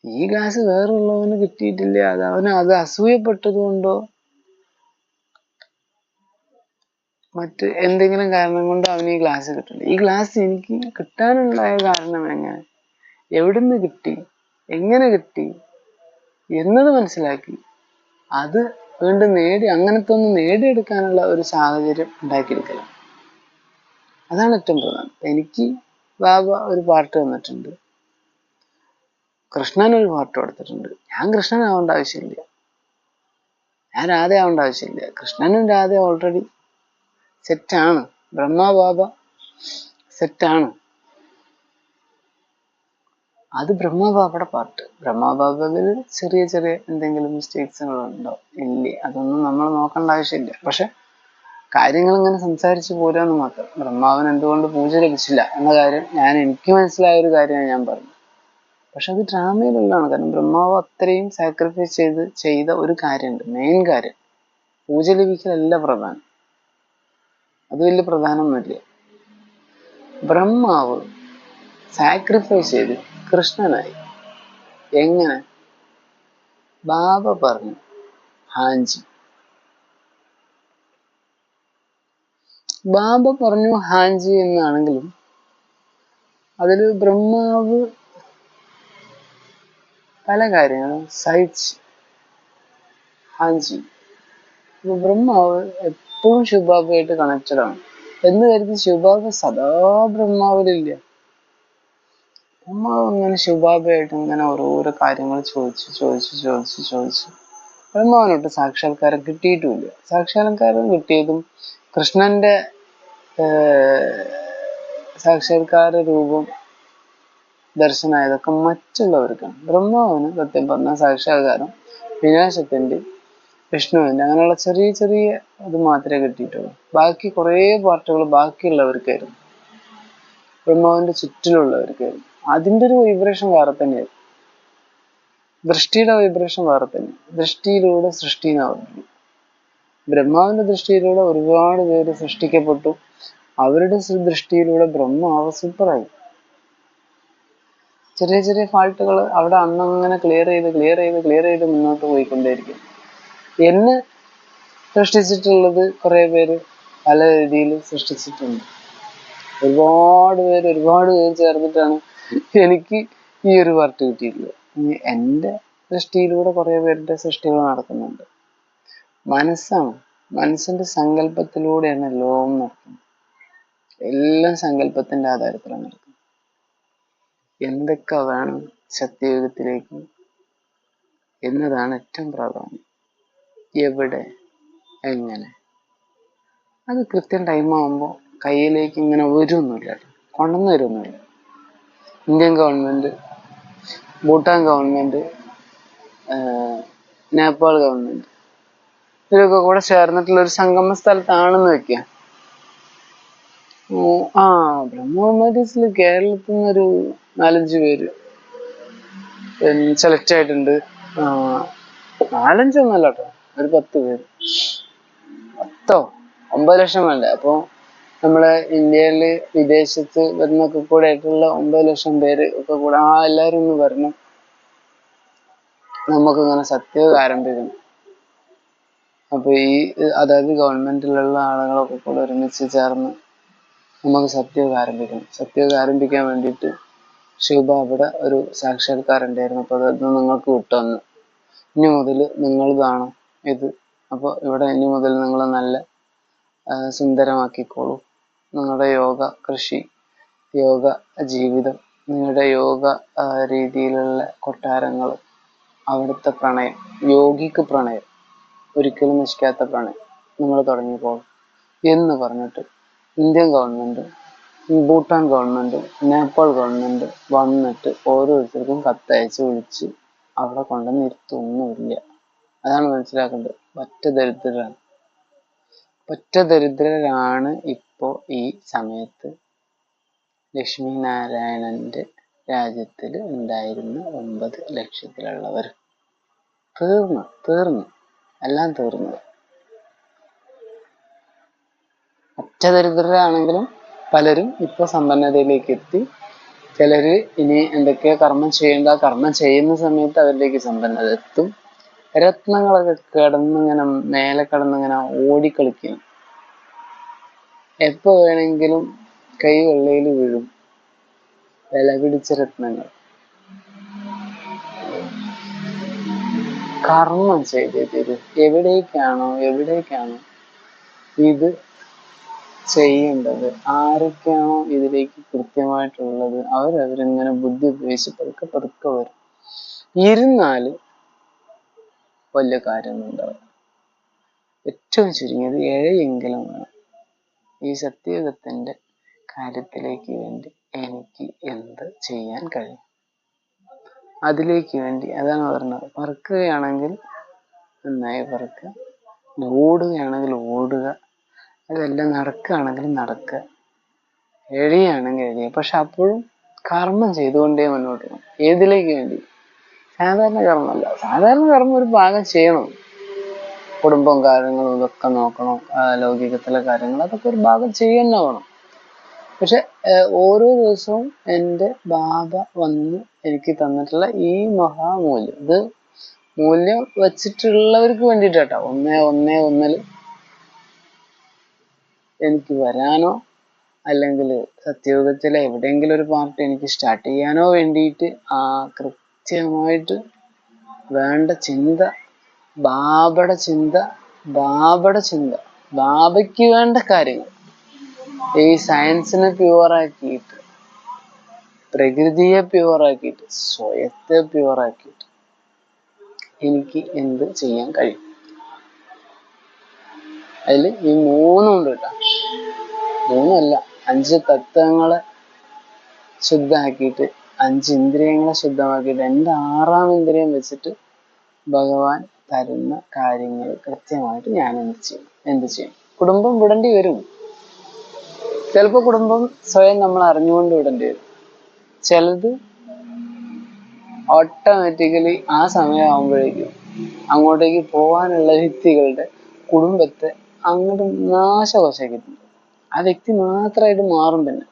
ഈ ഗ്ലാസ് വേറുള്ളവന് കിട്ടിയിട്ടില്ല, അത് അസൂയപ്പെട്ടത് കൊണ്ടോ മറ്റ് എന്തെങ്കിലും കാരണം കൊണ്ട് അവന് ഈ ഗ്ലാസ് കിട്ടില്ല. ഈ ഗ്ലാസ് എനിക്ക് കിട്ടാനുണ്ടായ കാരണം എങ്ങനെ, എവിടുന്ന് കിട്ടി, എങ്ങനെ കിട്ടി എന്നത് മനസ്സിലാക്കി അത് വീണ്ടും അങ്ങനത്തെ ഒന്ന് നേടിയെടുക്കാനുള്ള ഒരു സാഹചര്യം ഉണ്ടാക്കിയെടുക്കലാണ്. അതാണ് ഏറ്റവും പ്രധാനം. എനിക്ക് ബാബ ഒരു പാട്ട് തന്നിട്ടുണ്ട്, കൃഷ്ണൻ ഒരു പാട്ട് കൊടുത്തിട്ടുണ്ട്. ഞാൻ കൃഷ്ണനാവേണ്ട ആവശ്യമില്ല, ഞാൻ രാധ ആവേണ്ട ആവശ്യമില്ല. കൃഷ്ണനും രാധ ഓൾറെഡി സെറ്റാണ്. ബാബ സെറ്റാണ്. അത് ബാബയുടെ പാട്ട്. ബാബയിൽ ചെറിയ ചെറിയ എന്തെങ്കിലും മിസ്റ്റേക്സുകളുണ്ടോ ഇല്ലേ, അതൊന്നും നമ്മൾ നോക്കേണ്ട ആവശ്യമില്ല. പക്ഷെ കാര്യങ്ങൾ ഇങ്ങനെ സംസാരിച്ചു പോരാന്ന് മാത്രം. ബ്രഹ്മാവിന് എന്തുകൊണ്ട് പൂജ ലഭിച്ചില്ല എന്ന കാര്യം എനിക്ക് മനസ്സിലായ ഒരു കാര്യമാണ് ഞാൻ പറഞ്ഞു. പക്ഷെ അത് ഡ്രാമയിലുള്ളതാണ്. കാരണം ബ്രഹ്മാവ് അത്രയും സാക്രിഫൈസ് ചെയ്ത ഒരു കാര്യമുണ്ട്, മെയിൻ കാര്യം. പൂജ ലഭിക്കലല്ല പ്രധാനം, അത് വലിയ പ്രധാനമൊന്നുമില്ല. ബ്രഹ്മാവ് സാക്രിഫൈസ് ചെയ്ത് കൃഷ്ണനായി. എങ്ങനെ? ബാബ പറഞ്ഞു ഹാഞ്ചി. ബാബ പറഞ്ഞു ഹാഞ്ചി എന്നാണെങ്കിലും അതിൽ ബ്രഹ്മാവ് പല കാര്യങ്ങളും സഹിച്ച് ഹാഞ്ചി. ബ്രഹ്മാവ് എപ്പോഴും ശിവബാബയായിട്ട് കണക്റ്റഡ് ആണ് എന്ന് കരുതി ശിവബാബ സദാ ബ്രഹ്മാവിലില്ല. ബ്രഹ്മാവ് ഇങ്ങനെ ശിവബാബയായിട്ട് ഇങ്ങനെ ഓരോരോ കാര്യങ്ങൾ ചോദിച്ചു ബ്രഹ്മാവിനോട്ട് സാക്ഷാത്കാരം കിട്ടിയിട്ടുമില്ല. സാക്ഷാത്കാരം കിട്ടിയതും കൃഷ്ണന്റെ സാക്ഷാത്കാര രൂപം ദർശനമായതൊക്കെ മറ്റുള്ളവർക്കാണ്. ബ്രഹ്മാവിന് സത്യം പറഞ്ഞ സാക്ഷാത്കാരം വിനാശത്തിന്റെ, വിഷ്ണുവിന്റെ, അങ്ങനെയുള്ള ചെറിയ ചെറിയ ഇത് മാത്രമേ കിട്ടിയിട്ടുള്ളൂ. ബാക്കി കുറേ പാർട്ടുകൾ ബാക്കിയുള്ളവർക്കായിരുന്നു, ബ്രഹ്മാവിന്റെ ചുറ്റിലുള്ളവർക്കായിരുന്നു. അതിന്റെ ഒരു വൈബ്രേഷൻ വേറെ തന്നെയായിരുന്നു. ദൃഷ്ടിയുടെ വൈബ്രേഷൻ വേറെ തന്നെ. ദൃഷ്ടിയിലൂടെ സൃഷ്ടിനാവുന്നു. ബ്രഹ്മാവിന്റെ ദൃഷ്ടിയിലൂടെ ഒരുപാട് പേര് സൃഷ്ടിക്കപ്പെട്ടു. അവരുടെ ദൃഷ്ടിയിലൂടെ ബ്രഹ്മാവ് സൂപ്പറായി. ചെറിയ ചെറിയ ഫാൾട്ടുകൾ അവിടെ അന്നങ്ങനെ ക്ലിയർ ചെയ്ത് മുന്നോട്ട് പോയിക്കൊണ്ടേയിരിക്കും. എന്നെ സൃഷ്ടിച്ചിട്ടുള്ളത് കുറെ പേര് പല രീതിയിൽ സൃഷ്ടിച്ചിട്ടുണ്ട്. ഒരുപാട് പേര് ചേർന്നിട്ടാണ് എനിക്ക് ഈ ഒരു പാർട്ട് കിട്ടിയിട്ടുള്ളത്. എൻ്റെ ദൃഷ്ടിയിലൂടെ കുറെ പേരുടെ സൃഷ്ടികൾ നടക്കുന്നുണ്ട്. മനസ്സിന്റെ സങ്കല്പത്തിലൂടെയാണ് എല്ലാം നടക്കുന്നത്. എല്ലാം സങ്കല്പത്തിന്റെ ആധാരത്തിലാണ് നടക്കുന്നത്. എന്തൊക്കെ വേണം സത്യയുഗത്തിലേക്ക് എന്നതാണ് ഏറ്റവും പ്രാധാന്യം. എവിടെ, എങ്ങനെ, അത് കൃത്യം ടൈം ആകുമ്പോൾ കയ്യിലേക്ക് ഇങ്ങനെ വരുമൊന്നുമില്ല, കൊണ്ടുവന്ന് വരുമൊന്നുമില്ല. Indian government, Bhutan government, Nepal government, ഇതൊക്കെ കൂടെ ചേർന്നിട്ടുള്ള ഒരു സംഗമ സ്ഥലത്താണെന്ന് വെക്കുക. ബ്രഹ്മകുമാരീസിൽ കേരളത്തിൽ നിന്നൊരു 4-5 പേര് സെലക്ട് ആയിട്ടുണ്ട്. 4-5 ഒന്നല്ല കേട്ടോ, ഒരു 10 പേര്. 9 ലക്ഷം വേണ്ടേ? അപ്പൊ നമ്മളെ ഇന്ത്യയില് വിദേശത്ത് വരുന്നൊക്കെ കൂടെ ആയിട്ടുള്ള 9 ലക്ഷം പേര് ഒക്കെ കൂടെ എല്ലാരും ഒന്ന് വരണം, നമുക്കിങ്ങനെ സത്യയോഗം ആരംഭിക്കണം. അപ്പൊ അതായത് ഗവൺമെന്റിലുള്ള ആളുകളൊക്കെ കൂടെ ഒരുമിച്ച് ചേർന്ന് നമുക്ക് സത്യയോഗം ആരംഭിക്കണം. സത്യയോഗം ആരംഭിക്കാൻ വേണ്ടിയിട്ട് ശിവബാബയുടെ ഒരു സാക്ഷാത്കാരം ഉണ്ടായിരുന്നു. അപ്പൊ അത് നിങ്ങൾക്ക് വിട്ടുവന്ന്, ഇനി മുതൽ നിങ്ങളിതാണ് ഇത്. അപ്പൊ ഇവിടെ ഇനി മുതൽ നിങ്ങൾ നല്ല സുന്ദരമാക്കിക്കോളൂ നിങ്ങളുടെ യോഗ കൃഷി, യോഗ ജീവിതം, നിങ്ങളുടെ യോഗ രീതിയിലുള്ള കൊട്ടാരങ്ങൾ, അവിടുത്തെ പ്രണയം, യോഗിക്ക് പ്രണയം, ഒരിക്കലും നശിക്കാത്ത പ്രണയം. നിങ്ങൾ തുടങ്ങിക്കോളൂ എന്ന് പറഞ്ഞിട്ട് Indian government, Bhutan government, Nepal government വന്നിട്ട് ഓരോരുത്തർക്കും കത്തയച്ച് വിളിച്ച് അവിടെ കൊണ്ടുവന്ന് ഇരുത്തൊന്നുമില്ല. അതാണ് മനസ്സിലാക്കേണ്ടത്. പറ്റ ദരിദ്രരാണ്. പറ്റ ദരിദ്രരാണ് ഇപ്പോ ഈ സമയത്ത് ലക്ഷ്മി നാരായണന്റെ രാജ്യത്തിൽ ഉണ്ടായിരുന്ന 9 ലക്ഷത്തിലുള്ളവർ. തീർന്നു എല്ലാം തീർന്നു. പറ്റ ദരിദ്രരാണെങ്കിലും പലരും ഇപ്പൊ സമ്പന്നതയിലേക്ക് എത്തി. ചിലര് ഇനി എന്തൊക്കെയോ കർമ്മം ചെയ്യേണ്ട, കർമ്മം ചെയ്യുന്ന സമയത്ത് അവരിലേക്ക് സമ്പന്നത എത്തും. രത്നങ്ങളൊക്കെ കിടന്നിങ്ങനെ മേലെ കിടന്നിങ്ങനെ ഓടിക്കളിക്കും. എപ്പോ വേണമെങ്കിലും കൈ വെള്ളയിൽ വീഴും വില പിടിച്ച രത്നങ്ങൾ. കർമ്മം ചെയ്ത് എവിടേക്കാണോ ഇത് ചെയ്യേണ്ടത്, ആരൊക്കെയാണോ ഇതിലേക്ക് കൃത്യമായിട്ടുള്ളത്, അവരിങ്ങനെ ബുദ്ധി ഉപയോഗിച്ച് പതുക്കെ വരും. ഇരുന്നാല് വലിയ കാര്യമൊന്നും ഉണ്ടാവില്ല. ഏറ്റവും ചുരുങ്ങിയത് ഏഴെങ്കിലും വേണം. ഈ സത്യയുഗത്തിന്റെ കാര്യത്തിലേക്ക് വേണ്ടി എനിക്ക് എന്ത് ചെയ്യാൻ കഴിയും, അതിലേക്ക് വേണ്ടി. അതാണ് പറഞ്ഞത്. പറക്കുകയാണെങ്കിൽ നന്നായി പറക്കുക, ഓടുകയാണെങ്കിൽ ഓടുക, അതെല്ലാം നടക്കുകയാണെങ്കിൽ നടക്കുക, എഴുതുകയാണെങ്കിൽ എഴുതുക. പക്ഷെ അപ്പോഴും കർമ്മം ചെയ്തുകൊണ്ടേ മുന്നോട്ട് പോകണം. ഏതിലേക്ക് വേണ്ടി? സാധാരണ കർമ്മമല്ല. സാധാരണ കർമ്മം ഒരു ഭാഗം ചെയ്യണം. കുടുംബവും കാര്യങ്ങളും ഇതൊക്കെ നോക്കണം, ലൗകികത്തിലെ കാര്യങ്ങൾ അതൊക്കെ ഒരു ഭാഗം ചെയ്യുന്ന വേണം. പക്ഷെ ഓരോ ദിവസവും എൻ്റെ ബാബ വന്ന് എനിക്ക് തന്നിട്ടുള്ള ഈ മഹാമൂല്യം, ഇത് മൂല്യം വച്ചിട്ടുള്ളവർക്ക് വേണ്ടിയിട്ടാട്ടോ. 1-1-1 എനിക്ക് വരാനോ അല്ലെങ്കിൽ സത്യയുഗത്തിലെ എവിടെയെങ്കിലും ഒരു പാർട്ടി എനിക്ക് സ്റ്റാർട്ട് ചെയ്യാനോ വേണ്ടിയിട്ട് കൃത്യമായിട്ട് വേണ്ട ചിന്ത, ബാബയുടെ ചിന്ത, ബാബയ്ക്ക് വേണ്ട കാര്യങ്ങൾ, ഈ സയൻസിനെ പ്യുവറാക്കിയിട്ട്, പ്രകൃതിയെ പ്യുവറാക്കിയിട്ട്, സ്വയത്തെ പ്യുവറാക്കിയിട്ട് എനിക്ക് എന്ത് ചെയ്യാൻ കഴിയും? അതിൽ ഈ 3 ഉണ്ട് കേട്ടോ. 3 5 തത്വങ്ങളെ ശുദ്ധമാക്കിയിട്ട്, 5 ഇന്ദ്രിയങ്ങളെ ശുദ്ധമാക്കിയിട്ട്, എൻ്റെ 6ാം ഇന്ദ്രിയം വെച്ചിട്ട് ഭഗവാൻ തരുന്ന കാര്യങ്ങൾ കൃത്യമായിട്ട് ഞാൻ എന്ത് ചെയ്യും? കുടുംബം വിടേണ്ടി വരും. ചിലപ്പോൾ കുടുംബം സ്വയം നമ്മൾ അറിഞ്ഞുകൊണ്ട് വിടേണ്ടി വരും. ചിലത് ഓട്ടോമാറ്റിക്കലി ആ സമയമാകുമ്പോഴേക്കും അങ്ങോട്ടേക്ക് പോകാനുള്ള വ്യക്തികളുടെ കുടുംബത്തെ അങ്ങോട്ട് നാശവശാക്കിയിട്ടുണ്ട്. ആ വ്യക്തി മാത്രമായിട്ട് മാറും. പിന്നെ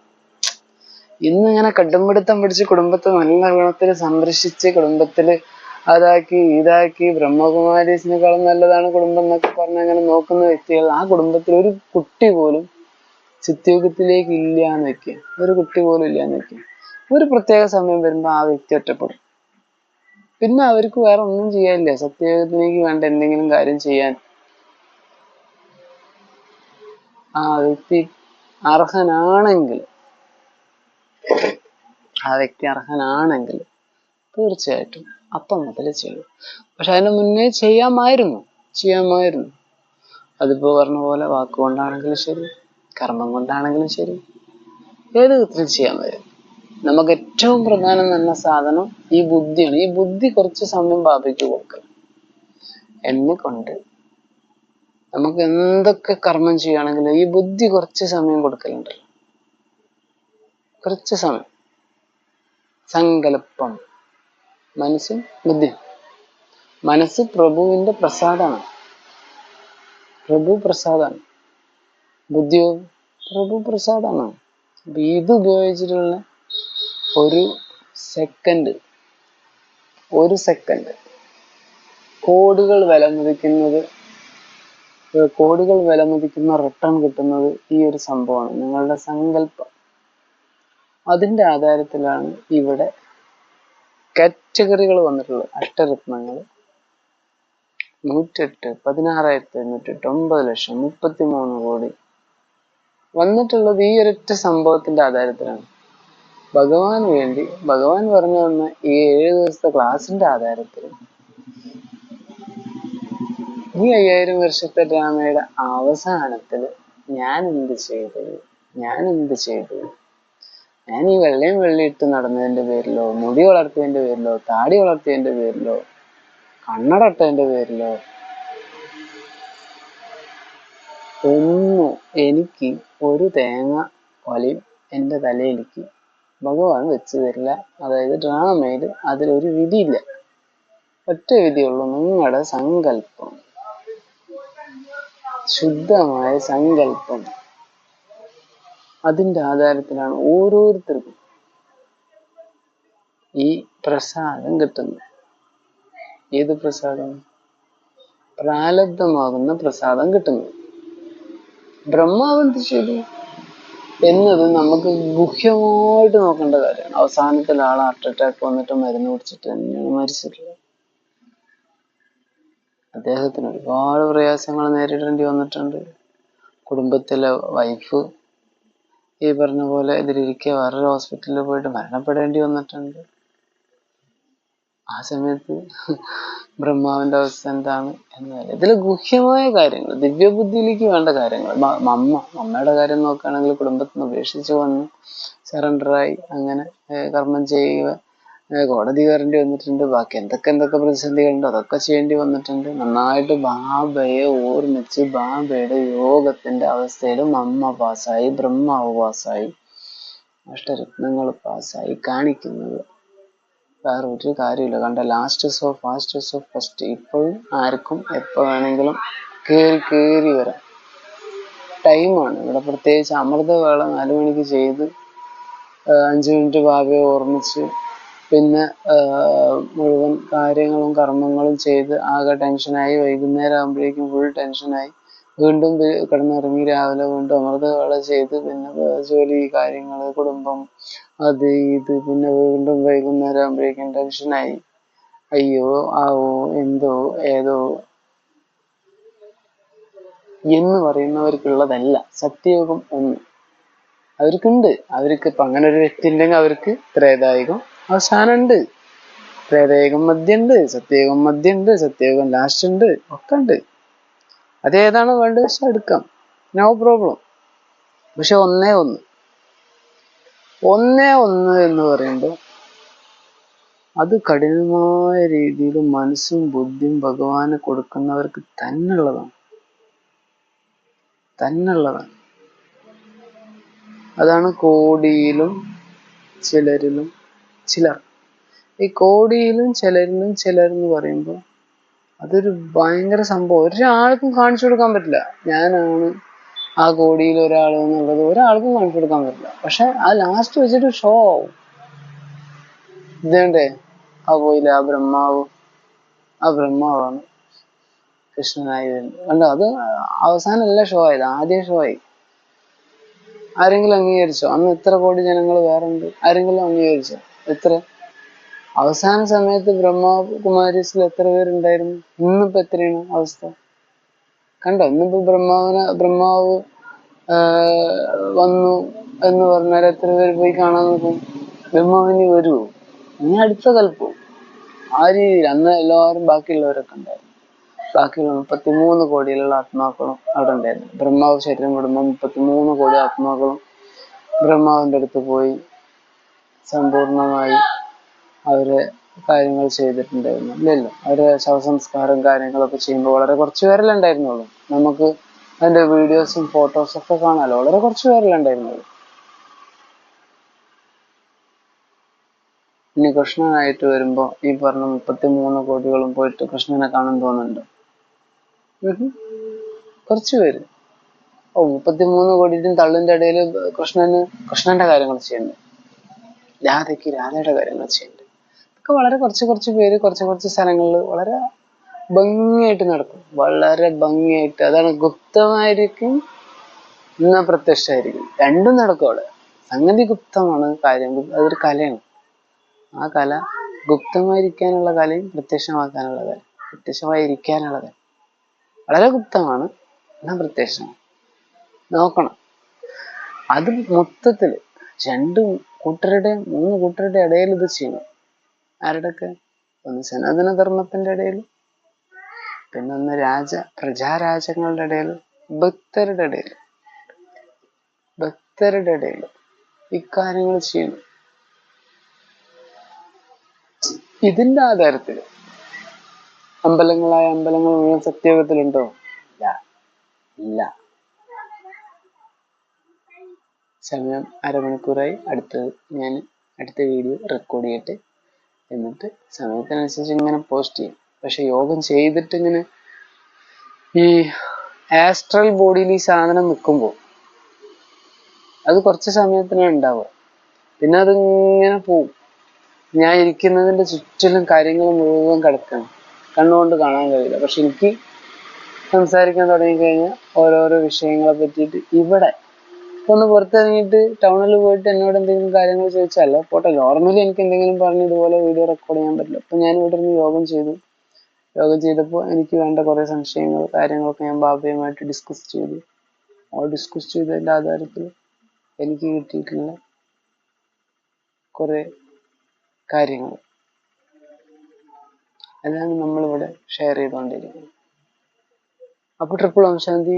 ഇന്നിങ്ങനെ കടുംപിടുത്തം പിടിച്ച് കുടുംബത്തെ നല്ല ഗുണത്തിൽ സംരക്ഷിച്ച് കുടുംബത്തിൽ ഇതാക്കി ബ്രഹ്മകുമാരീസിനേക്കാളും നല്ലതാണ് കുടുംബം എന്നൊക്കെ പറഞ്ഞ് അങ്ങനെ നോക്കുന്ന വ്യക്തികൾ, ആ കുടുംബത്തിൽ ഒരു കുട്ടി പോലും സത്യയുഗത്തിലേക്ക് ഇല്ലാന്ന് വെക്കുക. ഒരു കുട്ടി പോലും ഇല്ലാന്ന് വെക്കുക. ഒരു പ്രത്യേക സമയം വരുമ്പോൾ ആ വ്യക്തി ഒറ്റപ്പെടും. പിന്നെ അവർക്ക് വേറെ ഒന്നും ചെയ്യാനില്ല സത്യയുഗത്തിലേക്ക് വേണ്ട എന്തെങ്കിലും കാര്യം ചെയ്യാൻ. ആ വ്യക്തി അർഹനാണെങ്കിൽ തീർച്ചയായിട്ടും അപ്പം മുതൽ ചെയ്യും. പക്ഷെ അതിന് മുന്നേ ചെയ്യാമായിരുന്നു. അതിപ്പോ പറഞ്ഞ പോലെ വാക്കുകൊണ്ടാണെങ്കിലും ശരി, കർമ്മം കൊണ്ടാണെങ്കിലും ശരി, ഏത് വിധത്തിലും ചെയ്യാൻ വരും. നമുക്ക് ഏറ്റവും പ്രധാനം എന്ന സാധനം ഈ ബുദ്ധിയാണ്. ഈ ബുദ്ധി കുറച്ച് സമയം ബാബയ്ക്ക് കൊടുക്കണം. എന്നെ കൊണ്ട് നമുക്ക് എന്തൊക്കെ കർമ്മം ചെയ്യുകയാണെങ്കിലും ഈ ബുദ്ധി കുറച്ച് സമയം കൊടുക്കലുണ്ടല്ലോ. കുറച്ച് സമയം. സങ്കല്പം, മനസ്സും ബുദ്ധി. മനസ്സ് പ്രഭുവിന്റെ പ്രസാദാണ്. ബുദ്ധിയോ പ്രഭു പ്രസാദാണ്. ഇത് ഉപയോഗിച്ചിട്ടുള്ള ഒരു സെക്കൻഡ് കോടികൾ വില മതിക്കുന്ന റിട്ടേൺ കിട്ടുന്നത് ഈ ഒരു സംഭവമാണ്, നിങ്ങളുടെ സങ്കല്പം. അതിന്റെ ആധാരത്തിലാണ് ഇവിടെ കാറ്റഗറികൾ വന്നിട്ടുള്ളത്. അഷ്ടരത്നങ്ങൾ 108, 16,508, 9 ലക്ഷം, 33 കോടി വന്നിട്ടുള്ളത് ഈ ഒരൊറ്റ സംഭവത്തിന്റെ ആധാരത്തിലാണ്. ഭഗവാൻ പറഞ്ഞു തന്ന ഈ 7 ദിവസത്തെ ക്ലാസിന്റെ ആധാരത്തിൽ ഈ 5000 വർഷത്തെ ഡ്രാമയുടെ അവസാനത്തില് ഞാൻ എന്ത് ചെയ്തു? ഞാൻ ഈ വെള്ളയും വെള്ളിയിട്ട് നടന്നതിന്റെ പേരിലോ, മുടി വളർത്തിയതിന്റെ പേരിലോ, താടി വളർത്തിയതിന്റെ പേരിലോ, കണ്ണട ഇട്ടതിന്റെ പേരിലോ ഒന്നും എനിക്ക് ഒരു തേങ്ങ കൊലയും എന്റെ തലയിലേക്ക് ഭഗവാൻ വെച്ച് തരില്ല. അതായത് ഡ്രാമയില് അതിലൊരു വിധിയില്ല. ഒറ്റ വിധിയുള്ളൂ, നിങ്ങളുടെ സങ്കല്പം, ശുദ്ധമായ സങ്കല്പം. അതിന്റെ ആധാരത്തിലാണ് ഓരോരുത്തർക്കും ഈ പ്രസാദം കിട്ടുന്നത്. ഏത് പ്രസാദം? പ്രാലബ്ധമാകുന്ന പ്രസാദം കിട്ടുന്നത്. ബ്രഹ്മാവ് എന്ത് ചെയ്തു എന്നത് നമുക്ക് ഗുഹ്യമായിട്ട് നോക്കേണ്ട കാര്യമാണ്. അവസാനത്തിൽ ആൾ ഹാർട്ട് അറ്റാക്ക് വന്നിട്ട് മരുന്ന് കുടിച്ചിട്ട് തന്നെയാണ് മരിച്ചിട്ടുള്ളത്. അദ്ദേഹത്തിന് ഒരുപാട് പ്രയാസങ്ങൾ നേരിടേണ്ടി വന്നിട്ടുണ്ട്. കുടുംബത്തിലെ വൈഫ് ഈ പറഞ്ഞ പോലെ ഇതിലിരിക്കെ വേറൊരു ഹോസ്പിറ്റലിൽ പോയിട്ട് മരണപ്പെടേണ്ടി വന്നിട്ടുണ്ട്. ആ സമയത്ത് ബ്രഹ്മാവിന്റെ അവസ്ഥ എന്താണ് എന്നല്ല. ഇതിൽ ഗുഹ്യമായ കാര്യങ്ങൾ, ദിവ്യബുദ്ധിയിലേക്ക് വേണ്ട കാര്യങ്ങൾ. മമ്മയുടെ കാര്യം നോക്കുകയാണെങ്കിൽ കുടുംബത്തിൽ നിന്ന് ഉപേക്ഷിച്ച് വന്ന് സറണ്ടറായി അങ്ങനെ കർമ്മം ചെയ്യുക, കോടതി കയറേണ്ടി വന്നിട്ടുണ്ട്. ബാക്കി എന്തൊക്കെ പ്രതിസന്ധികളുണ്ടോ അതൊക്കെ ചെയ്യേണ്ടി വന്നിട്ടുണ്ട്. നന്നായിട്ട് ബാബയെ ഓർമ്മിച്ച് ബാബയുടെ യോഗത്തിന്റെ അവസ്ഥയിൽ മമ്മ പാസ്സായി, ബ്രഹ്മാവ് പാസ്സായി, അഷ്ടരത്നങ്ങൾ പാസ്സായി കാണിക്കുന്നത് വേറെ ഒരു കാര്യമില്ല. കണ്ട ലാസ്റ്റസ് ഓഫ് ഫാസ്റ്റസ് ഓഫ് ഫസ്റ്റ്. ഇപ്പോഴും ആർക്കും എപ്പോ വേണമെങ്കിലും കേറി വരാം. ടൈമാണ് ഇവിടെ. പ്രത്യേകിച്ച് അമൃതവേള 4 മണിക്ക് ചെയ്ത് 5 മിനിറ്റ് ബാബയെ ഓർമ്മിച്ച് പിന്നെ മുഴുവൻ കാര്യങ്ങളും കർമ്മങ്ങളും ചെയ്ത് ആകെ ടെൻഷനായി, വൈകുന്നേരം ആകുമ്പോഴേക്കും ഫുൾ ടെൻഷനായി, വീണ്ടും കിടന്നുറങ്ങി രാവിലെ വീണ്ടും അമൃതവേള ചെയ്ത് പിന്നെ ജോലി കാര്യങ്ങള് കുടുംബം അത് ഇത്, പിന്നെ വീണ്ടും വൈകുന്നേരം ആകുമ്പോഴേക്കും ടെൻഷനായി, അയ്യോ ആവോ എന്തോ ഏതോ എന്ന് പറയുന്നവർക്കുള്ളതല്ല സത്യയുഗം ഒന്ന്. അവർക്കുണ്ട്. അവർക്ക് ഇപ്പൊ അങ്ങനെ ഒരു വ്യക്തി ഉണ്ടെങ്കിൽ അവർക്ക് ത്രേതായുഗം അവസാനമുണ്ട്, ത്രേതായുഗം മധ്യമുണ്ട്, സത്യയുഗം മധ്യമുണ്ട്, സത്യയുഗം ലാസ്റ്റ് ഉണ്ട്, ഒക്കെ ഉണ്ട്. അതേതാണ് വേണ്ടത് വെച്ചാൽ എടുക്കാം, നോ പ്രോബ്ലം. പക്ഷെ ഒന്നേ ഒന്ന് എന്ന് പറയുമ്പോൾ അത് കഠിനമായ രീതിയിൽ മനസ്സും ബുദ്ധിയും ഭഗവാന് കൊടുക്കുന്നവർക്ക് തന്നുള്ളതാണ്. അതാണ് കോടിയിലും ചിലരിലും ചിലർ. ഈ കോടിയിലും ചിലർ എന്ന് പറയുമ്പോൾ അതൊരു ഭയങ്കര സംഭവം. ഒരാൾക്കും കാണിച്ചു കൊടുക്കാൻ പറ്റില്ല ഞാനാണ് ആ കോടിയിൽ ഒരാൾ എന്നുള്ളത്. ഒരാൾക്കും കാണിച്ചു കൊടുക്കാൻ പറ്റില്ല. പക്ഷെ ആ ലാസ്റ്റ് വെച്ചിട്ട് ഷോ ആവും. ഇതേണ്ടേ ആ പോയില്ല, ആ ബ്രഹ്മാവാണ് കൃഷ്ണനായി വരുന്നത്. കണ്ടോ, അത് അവസാനമല്ല ഷോ ആയത്, ആദ്യം ഷോ ആയി. ആരെങ്കിലും അംഗീകരിച്ചോ? അന്ന് എത്ര കോടി ജനങ്ങൾ വേറെ ഉണ്ട്, ആരെങ്കിലും അംഗീകരിച്ചോ? എത്ര? അവസാന സമയത്ത് ബ്രഹ്മകുമാരീസിൽ എത്ര പേരുണ്ടായിരുന്നു? ഇന്നിപ്പോ എത്രയാണ് അവസ്ഥ? കണ്ടോ, ഇന്നിപ്പോ ബ്രഹ്മാവ് വന്നു എന്ന് പറഞ്ഞാൽ എത്ര പേര് പോയി കാണാൻ നോക്കും? ബ്രഹ്മാവിന് വരുമോ? ഇനി അടുത്ത കൽപ്പം. ആ രീതിയിൽ അന്ന് എല്ലാവരും ബാക്കിയുള്ളവരൊക്കെ ഉണ്ടായിരുന്നു. ബാക്കിയുള്ള 33 കോടിയിലുള്ള ആത്മാക്കളും അവിടെ ഉണ്ടായിരുന്നു. ബ്രഹ്മാവ് ശരീരം വിടുമ്പോൾ 33 കോടി ആത്മാക്കളും ബ്രഹ്മാവിന്റെ അടുത്ത് പോയി സമ്പൂർണമായി അവര് കാര്യങ്ങൾ ചെയ്തിട്ടുണ്ടായിരുന്നു. ഇല്ലല്ലോ, അവര് ശവസംസ്കാരം കാര്യങ്ങളൊക്കെ ചെയ്യുമ്പോൾ വളരെ കുറച്ച് പേരല്ലേ ഉണ്ടായിരുന്നുള്ളൂ. നമുക്ക് അതിന്റെ വീഡിയോസും ഫോട്ടോസും ഒക്കെ കാണാമല്ലോ. വളരെ കുറച്ച് പേരല്ലേ ഉണ്ടായിരുന്നുള്ളൂ. ഇനി കൃഷ്ണനായിട്ട് വരുമ്പോ ഈ പറഞ്ഞ 33 കോടികളും പോയിട്ട് കൃഷ്ണനെ കാണാൻ തോന്നുന്നുണ്ടോ? കുറച്ചു പേര്. 33 കോടിയും തള്ളിന്റെ ഇടയിൽ കൃഷ്ണന്റെ കാര്യങ്ങൾ ചെയ്യണ്ടേ, രാധയ്ക്ക് രാധയുടെ കാര്യങ്ങൾ ചെയ്യണ്ടേ, ഒക്കെ വളരെ കുറച്ച് പേര് കുറച്ച് സ്ഥലങ്ങളിൽ വളരെ ഭംഗിയായിട്ട് നടക്കും. വളരെ ഭംഗിയായിട്ട്. അതാണ് ഗുപ്തമായിരിക്കും എന്നാ പ്രത്യക്ഷമായിരിക്കും, രണ്ടും നടക്കും അവിടെ. സംഗതി ഗുപ്തമാണ് കാര്യം, അതൊരു കലയാണ്. ആ കല ഗുപ്തമായിരിക്കാനുള്ള കലയും പ്രത്യക്ഷമാക്കാനുള്ള കല, പ്രത്യക്ഷമായിരിക്കാനുള്ള കല വളരെ ഗുപ്തമാണ് എന്നാ പ്രത്യക്ഷമാണ്. നോക്കണം. അത് മൊത്തത്തില് 2 കൂട്ടരുടെ 3 കൂട്ടരുടെ ഇടയിൽ ഇത് ചെയ്യണം. ആരുടെയൊക്കെ? ഒന്ന് സനാതന ധർമ്മത്തിന്റെ ഇടയിൽ, പിന്നെ ഒന്ന് പ്രജാരാജ്യങ്ങളുടെ ഇടയിൽ, ഭക്തരുടെ ഇടയിൽ ഇക്കാര്യങ്ങൾ ചെയ്യുന്നു. ഇതിന്റെ ആധാരത്തിൽ അമ്പലങ്ങൾ മുഴുവൻ സത്യയുഗത്തിലുണ്ടോ? ഇല്ല. സമയം അരമണിക്കൂറായി. ഞാൻ അടുത്ത വീഡിയോ റെക്കോർഡ് ചെയ്യട്ടെ. എന്നിട്ട് സമയത്തിനനുസരിച്ച് ഇങ്ങനെ പോസ്റ്റ് ചെയ്യും. പക്ഷെ യോഗം ചെയ്തിട്ട് ഇങ്ങനെ ഈ ആസ്ട്രൽ ബോഡിയിൽ ഈ സാധനം നിൽക്കുമ്പോൾ അത് കുറച്ച് സമയത്തിനാണ് ഉണ്ടാവുക. പിന്നെ അതിങ്ങനെ പോവും. ഞാൻ ഇരിക്കുന്നതിന്റെ ചുറ്റിലും കാര്യങ്ങൾ മുഴുവൻ കിടക്കണം. കണ്ണുകൊണ്ട് കാണാൻ കഴിയില്ല. പക്ഷെ എനിക്ക് സംസാരിക്കാൻ തുടങ്ങിക്കഴിഞ്ഞാൽ ഓരോരോ വിഷയങ്ങളെ പറ്റിയിട്ട് ഇവിടെ ഒന്ന് പുറത്തിറങ്ങിയിട്ട് ടൗണിൽ പോയിട്ട് എന്നോട് എന്തെങ്കിലും കാര്യങ്ങൾ ചോദിച്ചാലോ പോട്ടെ, നോർമലി എനിക്ക് എന്തെങ്കിലും പറഞ്ഞ് ഇതുപോലെ വീഡിയോ റെക്കോർഡ് ചെയ്യാൻ പറ്റില്ല. അപ്പൊ ഞാൻ ഇവിടെ നിന്ന് യോഗം ചെയ്തപ്പോൾ എനിക്ക് വേണ്ട കുറെ കാര്യങ്ങളൊക്കെ ഞാൻ ബാബയുമായിട്ട് ഡിസ്കസ് ചെയ്തു. ഡിസ്കസ് ചെയ്തതിന്റെ ആധാരത്തിൽ എനിക്ക് കിട്ടിയിട്ടുള്ള കുറെ കാര്യങ്ങൾ അതാണ് നമ്മളിവിടെ ഷെയർ ചെയ്തുകൊണ്ടിരിക്കുന്നത്. അപ്പൊ ട്രിപ്പിൾ ഓം ശാന്തി.